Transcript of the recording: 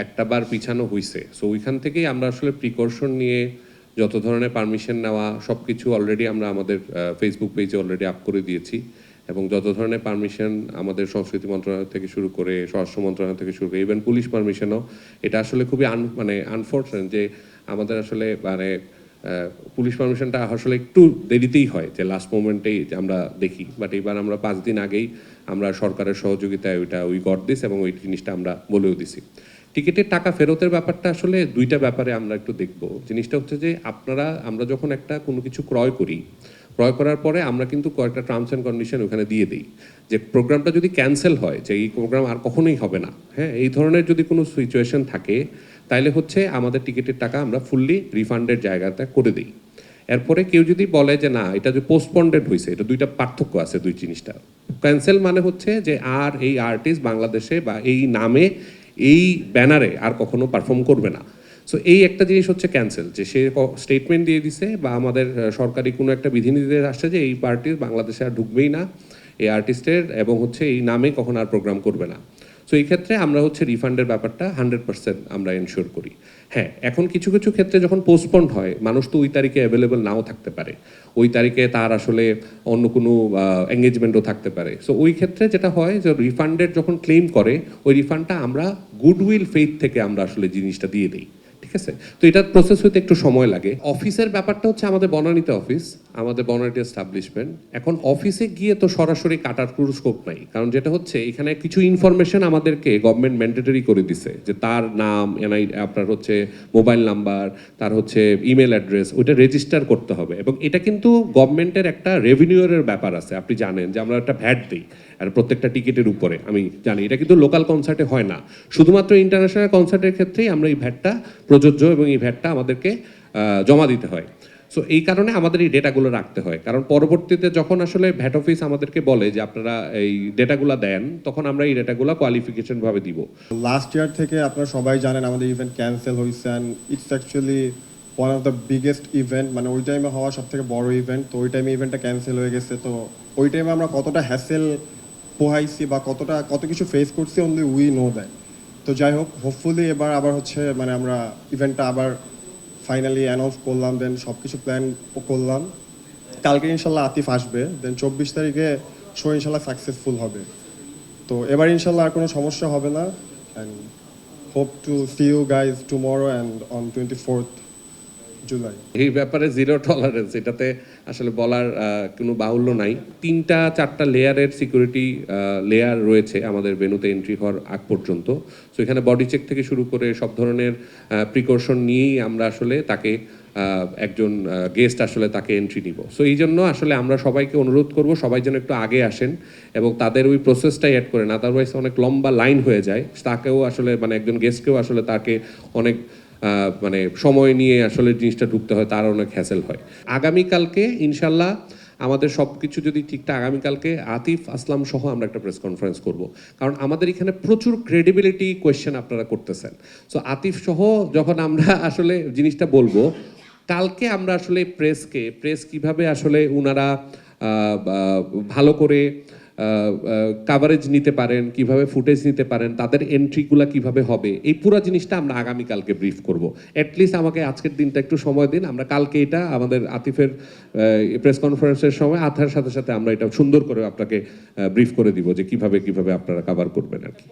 একটা বার পিছানো হয়েছে। সো ওইখান থেকেই আমরা আসলে প্রিকশন নিয়ে যত ধরনের পারমিশন নেওয়া সব কিছু অলরেডি আমরা আমাদের ফেসবুক পেজে অলরেডি আপ করে দিয়েছি, এবং যত ধরনের পারমিশন আমাদের সংস্কৃতি মন্ত্রণালয় থেকে শুরু করে স্বরাষ্ট্র মন্ত্রণালয় থেকে শুরু করে ইভেন পুলিশ পারমিশনও, এটা আসলে খুবই আনফর্চুনেট যে আমাদের আসলে পুলিশ পারমিশনটা আসলে একটু দেরিতেই হয়, যে লাস্ট মোমেন্টেই আমরা দেখি। বাট এবার আমরা 5 দিন আগেই আমরা সরকারের সহযোগিতায় উই গট দিস, এবং ওই জিনিসটা আমরা বলেও দিছি। টিকিটের টাকা ফেরতের ব্যাপারটা আসলে দুইটা ব্যাপারে আমরা একটু দেখব। জিনিসটা হচ্ছে যে আমরা যখন কোনো কিছু ক্রয় করার পরে আমরা কিন্তু কয়েকটা টার্মস অ্যান্ড কন্ডিশন ওখানে দিয়ে দিই, যে প্রোগ্রামটা যদি ক্যান্সেল হয়, যে এই প্রোগ্রাম আর কখনোই হবে না, হ্যাঁ, এই ধরনের যদি কোনো সিচুয়েশন থাকে, তাইলে হচ্ছে আমাদের টিকিটের টাকা আমরা ফুললি রিফান্ডের জায়গাটা করে দিই। এরপরে কেউ যদি বলে যে না, এটা যে পোস্টপন্ডেড হয়েছে, এটা দুইটা পার্থক্য আছে দুই জিনিসটা। ক্যান্সেল মানে হচ্ছে যে আর এই আর্টিস্ট বাংলাদেশে বা এই নামে এই ব্যানারে আর কখনো পারফর্ম করবে না। সো এই একটা জিনিস হচ্ছে ক্যান্সেল, যে সে স্টেটমেন্ট দিয়ে দিছে বা আমাদের সরকারি কোনো একটা বিধিনির্দেশ আসছে যে এই আর্টিস্ট বাংলাদেশে আর ঢুকবেই না, এই আর্টিস্টের এবং হচ্ছে এই নামে কখন আর প্রোগ্রাম করবে না। সো এই ক্ষেত্রে আমরা হচ্ছে রিফান্ডের ব্যাপারটা 100% আমরা এনশিওর করি। হ্যাঁ, এখন কিছু কিছু ক্ষেত্রে যখন পোস্টপন্ড হয়, মানুষ তো ওই তারিখে অ্যাভেলেবেল নাও থাকতে পারে, ওই তারিখে তার আসলে অন্য কোনো এঙ্গেজমেন্টও থাকতে পারে। সো ওই ক্ষেত্রে যেটা হয় যে রিফান্ডের যখন ক্লেম করে, ওই রিফান্ডটা আমরা গুডউইল ফেইথ থেকে আমরা আসলে জিনিসটা দিয়ে দিই। ঠিক আছে, তো এটা প্রসেস হতে একটু সময় লাগে। অফিসের ব্যাপারটা হচ্ছে আমাদের বনানীতে অফিস, আমাদের বনানীতে এস্টাবলিশমেন্ট। এখন অফিসে গিয়ে তো সরাসরি কাটার কোনো স্কোপ নাই, কারণ যেটা হচ্ছে এখানে কিছু ইনফরমেশন আমাদেরকে গভর্নমেন্ট ম্যান্ডেটরি করে দিছে, যে তার নাম, আপনার হচ্ছে মোবাইল নাম্বার, তার হচ্ছে ইমেল অ্যাড্রেস, ওইটা রেজিস্টার করতে হবে। এবং এটা কিন্তু গভর্নমেন্টের একটা রেভিনিউয়ের ব্যাপার আছে। আপনি জানেন যে আমরা একটা ভ্যাট দিই আর প্রত্যেকটা টিকিটের উপরে, আমি জানি এটা কিন্তু লোকাল কনসার্টে হয় না, শুধুমাত্র ইন্টারন্যাশনাল কনসার্টের ক্ষেত্রেই আমরা এই ভ্যাটটা প্রযোজ্য, এবং এই ভ্যাটটা আমাদেরকে জমা দিতে হয়। সো এই কারণে আমাদের এই ডেটাগুলো রাখতে হয়, কারণ পরবর্তীতে যখন আসলে ভ্যাট অফিস আমাদেরকে বলে যে আপনারা এই ডেটাগুলো দেন, তখন আমরা এই ডেটাগুলো কোয়ালিফিকেশন ভাবে দিব। লাস্ট ইয়ার থেকে আপনারা সবাই জানেন আমাদের ইভেন্ট ক্যান্সেল হয়েছে, and it's actually one of the biggest event, মানে ওই টাইমে হওয়া সব থেকে বড় ইভেন্ট। তো ওই টাইমে ইভেন্টটা ক্যান্সেল হয়ে গেছে। তো ওই টাইমে আমরা কতটা হ্যাসেল পোহাইছি বা কত কিছু ফেস করছি, অনলি উই নো দ্যাট। তো যাই হোক, হোপফুলি এবার আবার হচ্ছে মানে আমরা ইভেন্টটা আবার ফাইনালি অ্যানাউন্স করলাম, দেন সব কিছু প্ল্যান করলাম। কালকে ইনশাল্লাহ আতিফ আসবে, দেন 24 তারিখে শো ইনশাল্লাহ সাকসেসফুল হবে। তো এবার ইনশাল্লাহ আর কোনো সমস্যা হবে না, and hope to see you guys tomorrow and on 24th July. এই ব্যাপারে জিরো টলারেন্স, এটাতে আসলে বলার কোনো বাহুল্য নাই। 3-4টা লেয়ারের সিকিউরিটি লেয়ার রয়েছে আমাদের ভেন্যুতে এন্ট্রি হওয়ার আগ পর্যন্ত। সো এখানে বডি চেক থেকে শুরু করে সব ধরনের প্রিকশন নিয়েই আমরা আসলে তাকে একজন গেস্ট আসলে তাকে এন্ট্রি নিব। সো এই জন্য আসলে আমরা সবাইকে অনুরোধ করব, সবাই যেন একটু আগে আসেন এবং তাদের ওই প্রসেসটাই অ্যাড করেন, আদারওয়াইজ অনেক লম্বা লাইন হয়ে যায়। তাকেও আসলে একজন গেস্টকেও আসলে তাকে অনেক সময় নিয়ে আসলে জিনিসটা ঢুকতে হয়, তার অনেক হ্যাসেল হয়। আগামীকালকে ইনশাল্লাহ আমাদের সব কিছু যদি ঠিকঠাক, আগামীকালকে আতিফ আসলাম সহ আমরা একটা প্রেস কনফারেন্স করব, কারণ আমাদের এখানে প্রচুর ক্রেডিবিলিটি কোয়েশ্চেন আপনারা করতেছেন। সো আতিফ সহ যখন আমরা আসলে জিনিসটা বলবো, কালকে আমরা আসলে প্রেস কিভাবে আসলে উনারা ভালো করে কাভারেজ নিতে পারেন, কিভাবে ফুটেজ নিতে পারেন, তাদের এন্ট্রিগুলো কিভাবে হবে, এই পুরো জিনিসটা আমরা আগামীকালকে ব্রিফ করব। অ্যাটলিস্ট আমাকে আজকের দিনটা একটু সময় দিন, আমরা কালকে এটা আমাদের আতিফের প্রেস কনফারেন্সের সময় আথার সাথে সাথে আমরা এটা সুন্দর করে আপনাকে ব্রিফ করে দিব যে কিভাবে আপনারা কাভার করবেন আর কি।